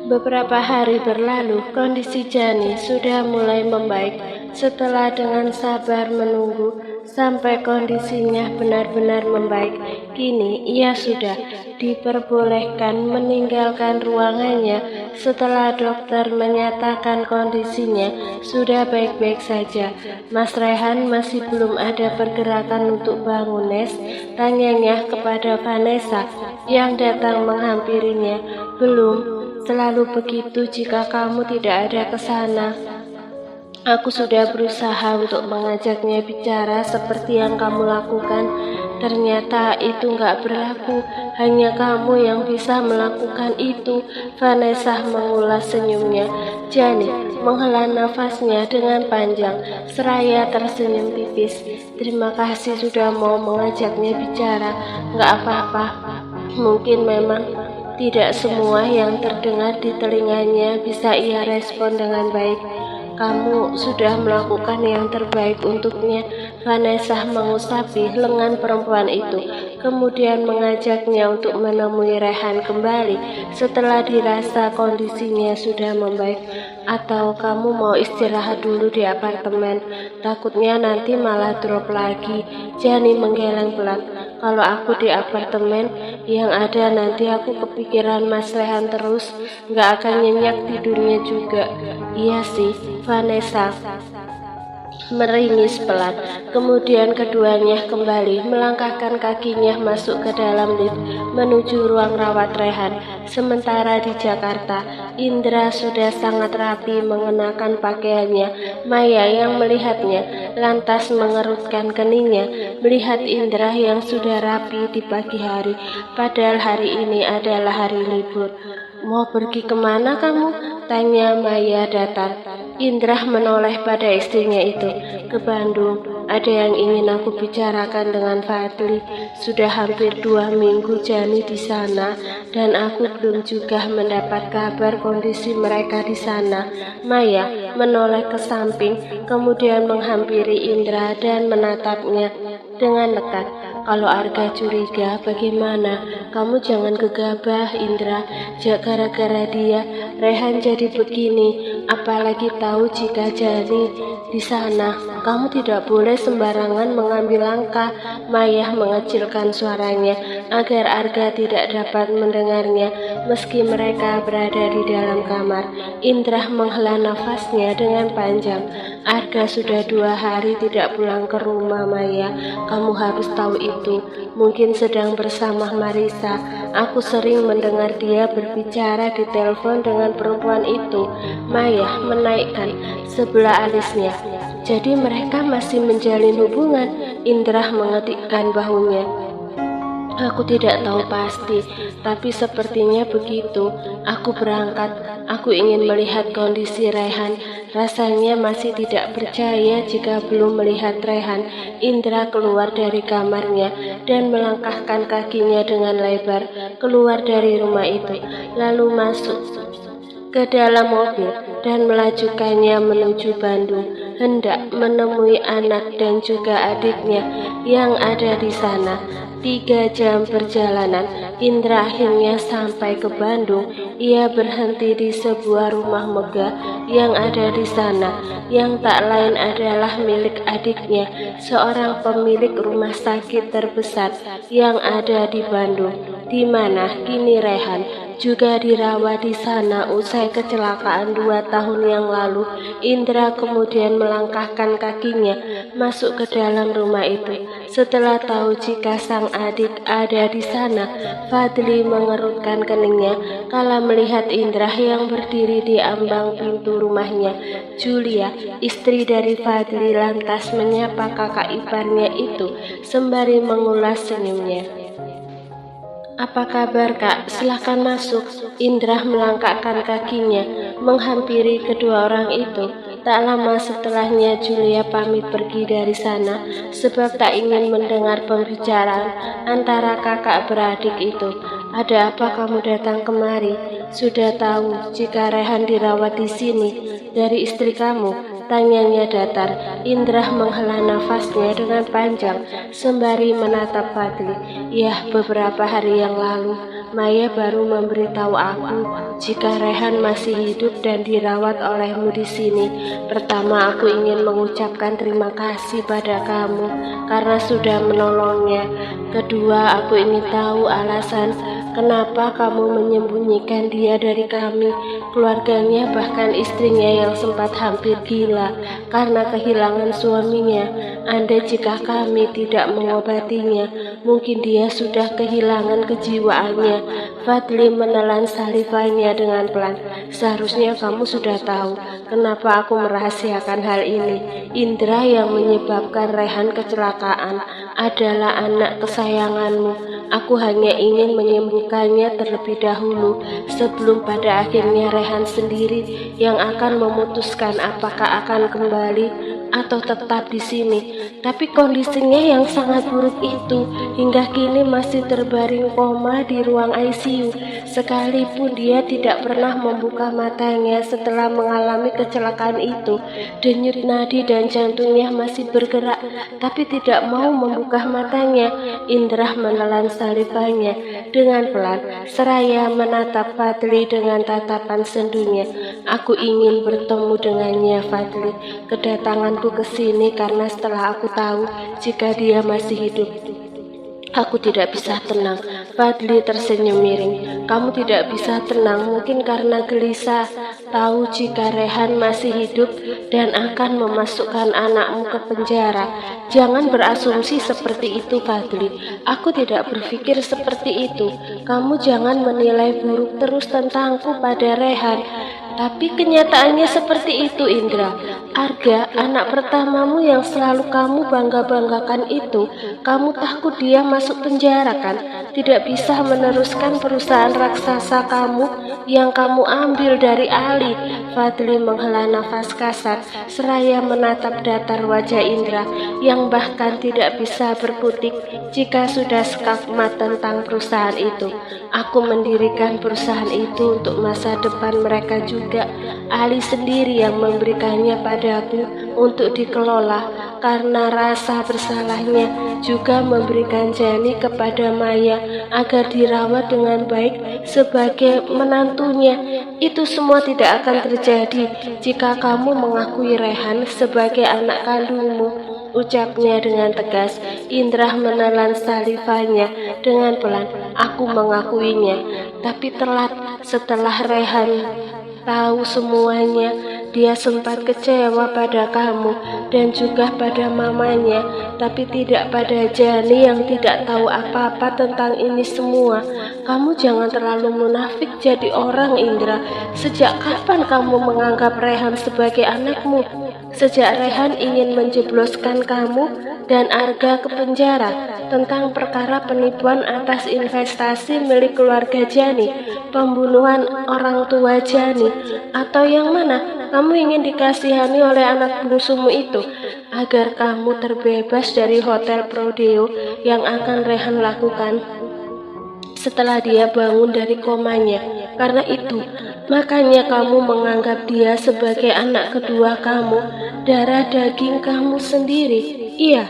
Beberapa hari berlalu, kondisi Jani sudah mulai membaik. Setelah dengan sabar menunggu sampai kondisinya benar-benar membaik, kini ia sudah diperbolehkan meninggalkan ruangannya setelah dokter menyatakan kondisinya sudah baik-baik saja. Mas Rehan masih belum ada pergerakan untuk bangun, Nes? Tanyanya kepada Vanessa yang datang menghampirinya. Belum. Selalu begitu jika kamu tidak ada ke sana. Aku sudah berusaha untuk mengajaknya bicara seperti yang kamu lakukan. Ternyata itu nggak berlaku. Hanya kamu yang bisa melakukan itu. Vanessa mengulas senyumnya. Jani menghela nafasnya dengan panjang, seraya tersenyum tipis. Terima kasih sudah mau mengajaknya bicara. Nggak apa-apa. Mungkin memang tidak semua yang terdengar di telinganya bisa ia respon dengan baik. Kamu sudah melakukan yang terbaik untuknya. Vanessa mengusapi lengan perempuan itu, kemudian mengajaknya untuk menemui Rehan kembali setelah dirasa kondisinya sudah membaik. Atau kamu mau istirahat dulu di apartemen? Takutnya nanti malah drop lagi. Jani menggeleng pelan. Kalau aku di apartemen, yang ada nanti aku kepikiran Mas Rehan terus, nggak akan nyenyak tidurnya juga. Iya sih, Vanessa meringis pelan. Kemudian keduanya kembali melangkahkan kakinya masuk ke dalam lift menuju ruang rawat Rehan. Sementara di Jakarta, Indra sudah sangat rapi mengenakan pakaiannya. Maya yang melihatnya lantas mengerutkan keningnya melihat Indra yang sudah rapi di pagi hari, padahal hari ini adalah hari libur. Mau pergi kemana kamu? Tanya Maya datar. Indra menoleh pada istrinya itu. Ke Bandung. Ada yang ingin aku bicarakan dengan Fadli. Sudah hampir 2 minggu Jani di sana dan aku belum juga mendapat kabar kondisi mereka di sana. Maya menoleh ke samping, kemudian menghampiri Indra dan menatapnya dengan lekat. Kalau Arga curiga, bagaimana? Kamu jangan gegabah, Indra. Gara-gara dia, Rehan jadi begini. Apalagi tahu jika Jani di sana. Kamu tidak boleh sembarangan mengambil langkah. Maya mengecilkan suaranya agar Arga tidak dapat mendengarnya meski mereka berada di dalam kamar. Indra menghela nafasnya dengan panjang. Arga sudah 2 hari tidak pulang ke rumah, Maya. Kamu harus tahu itu. Mungkin sedang bersama Marisa. Aku sering mendengar dia berbicara di telepon dengan perempuan itu. Maya menaikkan sebelah alisnya. Jadi mereka masih menjalin hubungan. Indra mengetikkan bahunya. Aku tidak tahu pasti, tapi sepertinya begitu. Aku berangkat. Aku ingin melihat kondisi Rehan. Rasanya masih tidak percaya jika belum melihat Rehan. Indra keluar dari kamarnya dan melangkahkan kakinya dengan lebar keluar dari rumah itu, lalu masuk ke dalam mobil dan melajukannya menuju Bandung, hendak menemui anak dan juga adiknya yang ada di sana. 3 jam perjalanan, Indra akhirnya sampai ke Bandung. Ia berhenti di sebuah rumah megah yang ada di sana, yang tak lain adalah milik adiknya, seorang pemilik rumah sakit terbesar yang ada di Bandung, di mana kini Rehan juga dirawat di sana usai kecelakaan 2 tahun yang lalu. Indra kemudian melangkahkan kakinya masuk ke dalam rumah itu. Setelah tahu jika sang adik ada di sana, Fadli mengerutkan keningnya kala melihat Indra yang berdiri di ambang pintu rumahnya. Julia, istri dari Fadli, lantas menyapa kakak iparnya itu sembari mengulas senyumnya. Apa kabar, Kak? Silahkan masuk. Indra melangkahkan kakinya menghampiri kedua orang itu. Tak lama setelahnya Julia pamit pergi dari sana sebab tak ingin mendengar pembicaraan antara kakak beradik itu. Ada apa kamu datang kemari? Sudah tahu jika Rehan dirawat di sini dari istri kamu? Tanyanya datar. Indra menghela nafasnya dengan panjang sembari menatap Fadli. Ya, beberapa hari yang lalu Maya baru memberitahu aku jika Rehan masih hidup dan dirawat olehmu di sini. Pertama, aku ingin mengucapkan terima kasih pada kamu karena sudah menolongnya. Kedua, aku ingin tahu alasan kenapa kamu menyembunyikan dia dari kami, keluarganya, bahkan istrinya yang sempat hampir gila karena kehilangan suaminya. Andai jika kami tidak mengobatinya, mungkin dia sudah kehilangan kejiwaannya. Fadli menelan salivanya dengan pelan. Seharusnya kamu sudah tahu kenapa aku merahasiakan hal ini. Indra yang menyebabkan Rehan kecelakaan adalah anak kesayanganmu. Aku hanya ingin menyembuhkannya terlebih dahulu sebelum pada akhirnya Rehan sendiri yang akan memutuskan apakah akan kembali atau tetap di sini. Tapi kondisinya yang sangat buruk itu hingga kini masih terbaring koma di ruang ICU. Sekalipun dia tidak pernah membuka matanya setelah mengalami kecelakaan itu, denyut nadi dan jantungnya masih bergerak, tapi tidak mau membuka matanya. Indra menelan salivanya dengan pelan, seraya menatap Fadli dengan tatapan sendunya. Aku ingin bertemu dengannya, Fadli. Kedatanganku ke sini karena setelah aku tahu jika dia masih hidup, aku tidak bisa tenang. Fadli tersenyum miring. Kamu tidak bisa tenang mungkin karena gelisah tahu jika Rehan masih hidup dan akan memasukkan anakmu ke penjara. Jangan berasumsi seperti itu, Fadli. Aku tidak berpikir seperti itu. Kamu jangan menilai buruk terus tentangku pada Rehan. Tapi kenyataannya seperti itu, Indra. Arga, anak pertamamu yang selalu kamu bangga-banggakan itu, kamu takut dia masuk penjara kan? Tidak bisa meneruskan perusahaan raksasa kamu yang kamu ambil dari Ali. Fadli menghela nafas kasar, seraya menatap datar wajah Indra yang bahkan tidak bisa berkutik jika sudah skakmat tentang perusahaan itu. Aku mendirikan perusahaan itu untuk masa depan mereka juga. Ali sendiri yang memberikannya padaku untuk dikelola karena rasa bersalahnya, juga memberikan Jani kepada Maya agar dirawat dengan baik sebagai menantunya. Itu semua tidak akan terjadi jika kamu mengakui Rehan sebagai anak kandungmu, ucapnya dengan tegas. Indra menelan salivanya dengan pelan. Aku mengakuinya, tapi telat. Setelah Rehan tahu semuanya, dia sempat kecewa pada kamu dan juga pada mamanya, tapi tidak pada Jani yang tidak tahu apa-apa tentang ini semua. Kamu jangan terlalu munafik jadi orang, Indra. Sejak kapan kamu menganggap Rehan sebagai anakmu? Sejak Rehan ingin menjebloskan kamu dan Arga ke penjara tentang perkara penipuan atas investasi milik keluarga Jani, pembunuhan orang tua Jani, atau yang mana? Kamu ingin dikasihani oleh anak bungsumu itu agar kamu terbebas dari hotel Prodeo yang akan Rehan lakukan setelah dia bangun dari komanya. Karena itu, makanya kamu menganggap dia sebagai anak kedua kamu, darah daging kamu sendiri. Iya.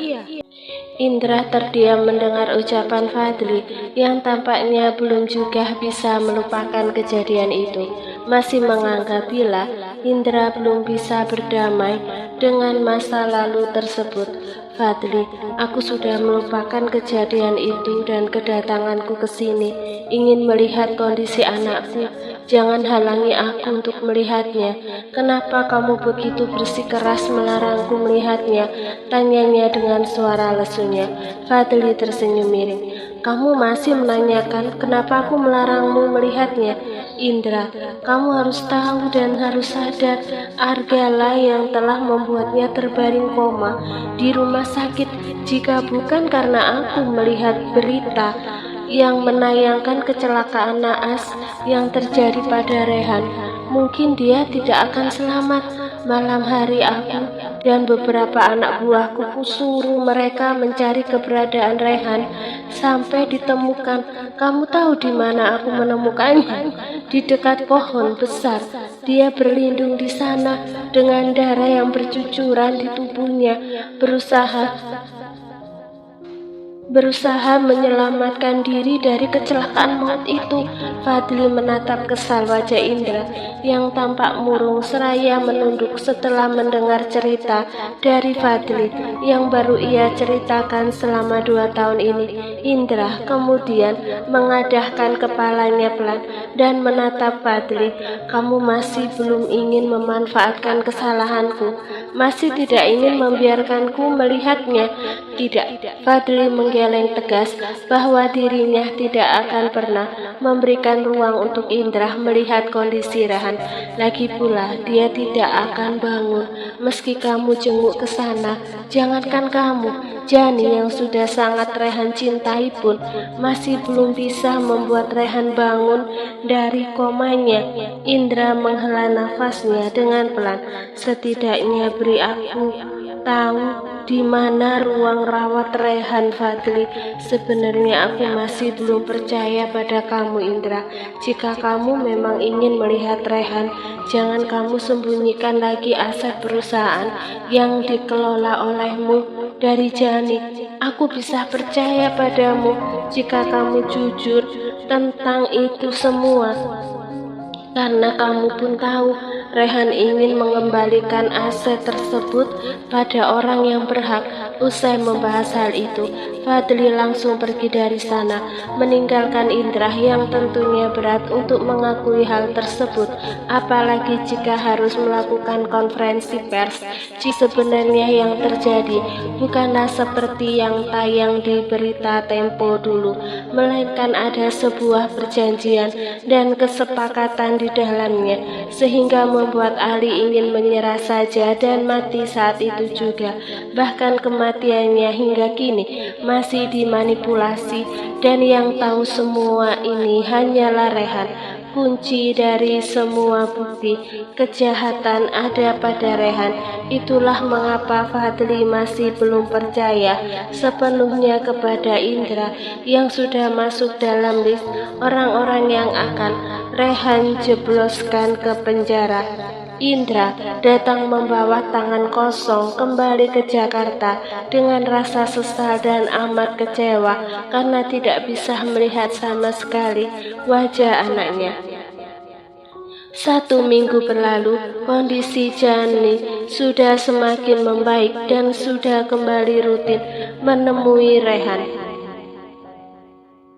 Indra terdiam mendengar ucapan Fadli yang tampaknya belum juga bisa melupakan kejadian itu. Masih menganggap bila Indra belum bisa berdamai dengan masa lalu tersebut. Fadli, aku sudah melupakan kejadian itu dan kedatanganku ke sini ingin melihat kondisi anakku. Jangan halangi aku untuk melihatnya. Kenapa kamu begitu bersikeras melarangku melihatnya? Tanyanya dengan suara lesunya. Fadli tersenyum miring. Kamu masih menanyakan kenapa aku melarangmu melihatnya? Indra, kamu harus tahu dan harus sadar, Argalah yang telah membuatnya terbaring koma di rumah sakit. Jika bukan karena aku melihat berita yang menayangkan kecelakaan naas yang terjadi pada Rehan, mungkin dia tidak akan selamat. Malam hari aku dan beberapa anak buahku kusuruh mereka mencari keberadaan Rehan sampai ditemukan. Kamu tahu di mana aku menemukannya? Di dekat pohon besar. Dia berlindung di sana dengan darah yang bercucuran di tubuhnya, berusaha menyelamatkan diri dari kecelakaan maut itu. Fadli menatap kesal wajah Indra yang tampak murung seraya menunduk setelah mendengar cerita dari Fadli yang baru ia ceritakan selama 2 tahun ini. Indra kemudian mengadahkan kepalanya pelan dan menatap Fadli. Kamu masih belum ingin memanfaatkan kesalahanku? Masih tidak ingin membiarkanku melihatnya? Tidak, Fadli menggeleng tegas bahwa dirinya tidak akan pernah memberikan ruang untuk Indra melihat kondisi Rehan. Lagi pula, dia tidak akan bangun meski kamu jenguk ke sana. Jangankan kamu, Jani yang sudah sangat Rehan cintai pun masih belum bisa membuat Rehan bangun dari komanya. Indra menghela nafasnya dengan pelan. Setidaknya beri aku tahu di mana ruang rawat Rehan, Fadli. Sebenarnya aku masih belum percaya pada kamu, Indra. Jika kamu memang ingin melihat Rehan, jangan kamu sembunyikan lagi aset perusahaan yang dikelola olehmu dari Jani. Aku bisa percaya padamu jika kamu jujur tentang itu semua. Karena kamu pun tahu Rehan ingin mengembalikan aset tersebut pada orang yang berhak. Usai membahas hal itu, Fadli langsung pergi dari sana, meninggalkan Indra yang tentunya berat untuk mengakui hal tersebut, apalagi jika harus melakukan konferensi pers. Sebenarnya yang terjadi bukanlah seperti yang tayang di berita Tempo dulu, melainkan ada sebuah perjanjian dan kesepakatan di dalamnya, sehingga membuat Ali ingin menyerah saja dan mati saat itu juga. Bahkan kematiannya hingga kini masih dimanipulasi, dan yang tahu semua ini hanyalah Rehan. Kunci dari semua bukti kejahatan ada pada Rehan. Itulah mengapa Fadli masih belum percaya sepenuhnya kepada Indra yang sudah masuk dalam list orang-orang yang akan Rehan jebloskan ke penjara. Indra datang membawa tangan kosong kembali ke Jakarta dengan rasa sesal dan amat kecewa karena tidak bisa melihat sama sekali wajah anaknya. 1 minggu berlalu, kondisi Jani sudah semakin membaik dan sudah kembali rutin menemui Rehan.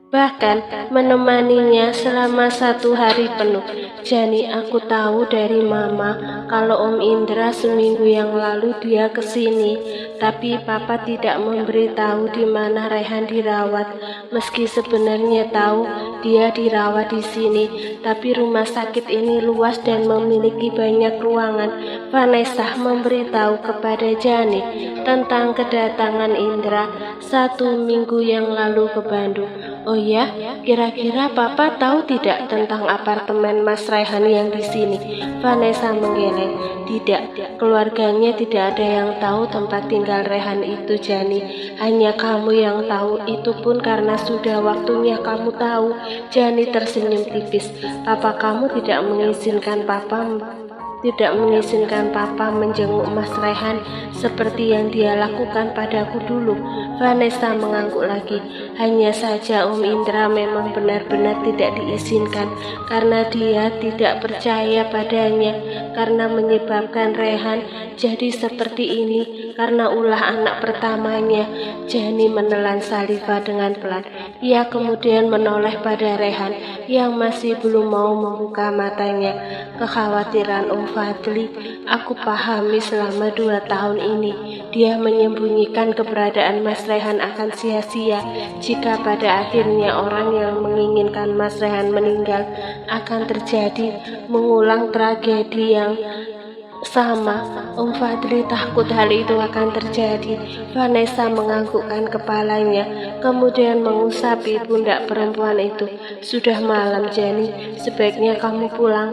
Bahkan menemaninya selama 1 hari penuh. Jani, aku tahu dari Mama kalau Om Indra seminggu yang lalu dia kesini, tapi Papa tidak memberitahu di mana Rehan dirawat. Meski sebenarnya tahu dia dirawat di sini, tapi rumah sakit ini luas dan memiliki banyak ruangan. Vanessa memberitahu kepada Jani tentang kedatangan Indra 1 minggu yang lalu ke Bandung. Oh ya, kira-kira Papa tahu tidak tentang apartemen Mas Rehan yang di sini? Vanessa menggeleng. Tidak, keluarganya tidak ada yang tahu tempat tinggal Rehan itu, Jani. Hanya kamu yang tahu, itu pun karena sudah waktunya kamu tahu. Jani tersenyum tipis. Papa kamu tidak mengizinkan Papa menjenguk Mas Rehan seperti yang dia lakukan padaku dulu. Vanessa mengangguk lagi. Hanya saja Om Indra memang benar-benar tidak diizinkan karena dia tidak percaya padanya, karena menyebabkan Rehan jadi seperti ini karena ulah anak pertamanya. Jani menelan saliva dengan pelan. Ia kemudian menoleh pada Rehan yang masih belum mau membuka matanya. Kekhawatiran Om Fadli aku pahami. Selama 2 tahun ini dia menyembunyikan keberadaan Mas Rehan akan sia-sia. Jika pada akhirnya orang yang menginginkan Mas Rehan meninggal, akan terjadi mengulang tragedi yang sama. Om Fadli takut hal itu akan terjadi. Vanessa menganggukkan kepalanya, kemudian mengusapi pundak perempuan itu. Sudah malam, Jani, sebaiknya kamu pulang.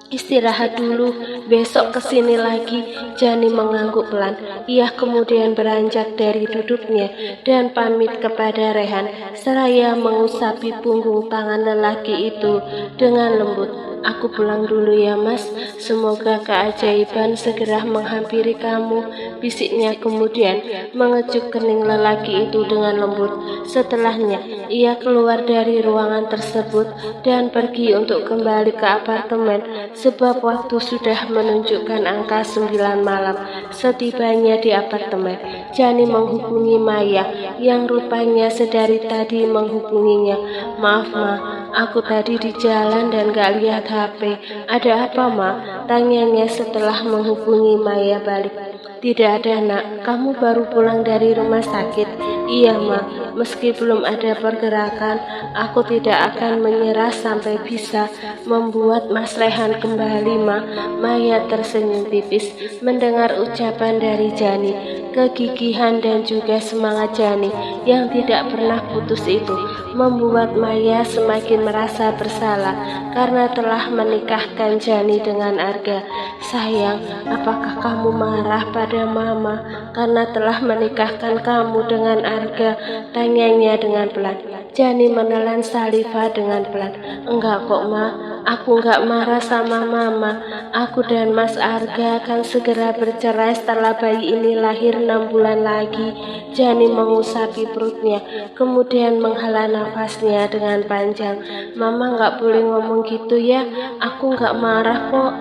Istirahat dulu besok kesini lagi. Jani mengangguk pelan. Ia kemudian beranjak dari duduknya dan pamit kepada Rehan seraya mengusapi punggung tangan lelaki itu dengan lembut. Aku pulang dulu ya mas, semoga keajaiban segera menghampiri kamu, bisiknya kemudian mengecup kening lelaki itu dengan lembut. Setelahnya, ia keluar dari ruangan tersebut dan pergi untuk kembali ke apartemen, sebab waktu sudah menunjukkan angka 9 malam. Setibanya di apartemen, Jani menghubungi Maya yang rupanya sedari tadi menghubunginya. Maaf ma, aku tadi di jalan dan gak lihat HP. Ada apa ma? Tanyanya setelah menghubungi Maya balik. Tidak ada nak, kamu baru pulang dari rumah sakit. Iya ma, meski belum ada pergerakan, aku tidak akan menyerah sampai bisa membuat Mas Rehan kembali ma. Maya tersenyum tipis mendengar ucapan dari Jani. Kegigihan dan juga semangat Jani yang tidak pernah putus itu membuat Maya semakin merasa bersalah karena telah menikahkan Jani dengan Arga. Sayang, apakah kamu marah pada mama karena telah menikahkan kamu dengan Arga? Tanyanya dengan pelan. Jani menelan saliva dengan pelan. Enggak kok ma, aku enggak marah sama mama. Aku dan Mas Arga akan segera bercerai setelah bayi ini lahir 6 bulan lagi. Jani mengusapi perutnya, kemudian menghela nafasnya dengan panjang. Mama enggak boleh ngomong gitu ya, aku enggak marah kok.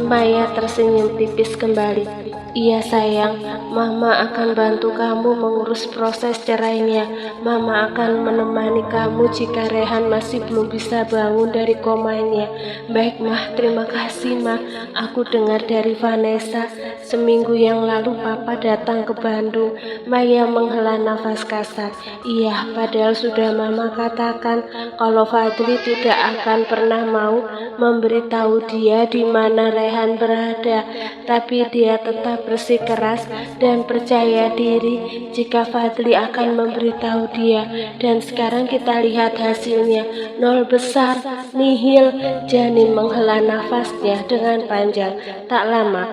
Maya tersenyum tipis kembali. Iya sayang, mama akan bantu kamu mengurus proses cerainya. Mama akan menemani kamu jika Rehan masih belum bisa bangun dari komanya. Baik mah, terima kasih mah. Aku dengar dari Vanessa, seminggu yang lalu papa datang ke Bandung. Maya menghela nafas kasar. Iya, padahal sudah mama katakan kalau Fadli tidak akan pernah mau memberitahu dia di mana Rehan berada. Tapi dia tetap bersikeras dan percaya diri jika Fadli akan memberitahu dia. Dan sekarang kita lihat hasilnya, 0 besar, nihil. Jani menghela nafasnya dengan panjang. Tak lama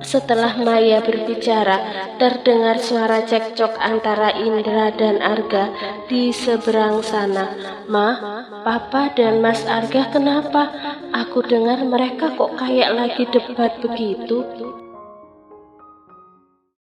setelah Maya berbicara, terdengar suara cekcok antara Indra dan Arga di seberang sana. Ma, Papa dan Mas Arga kenapa? Aku dengar mereka kok kayak lagi debat begitu.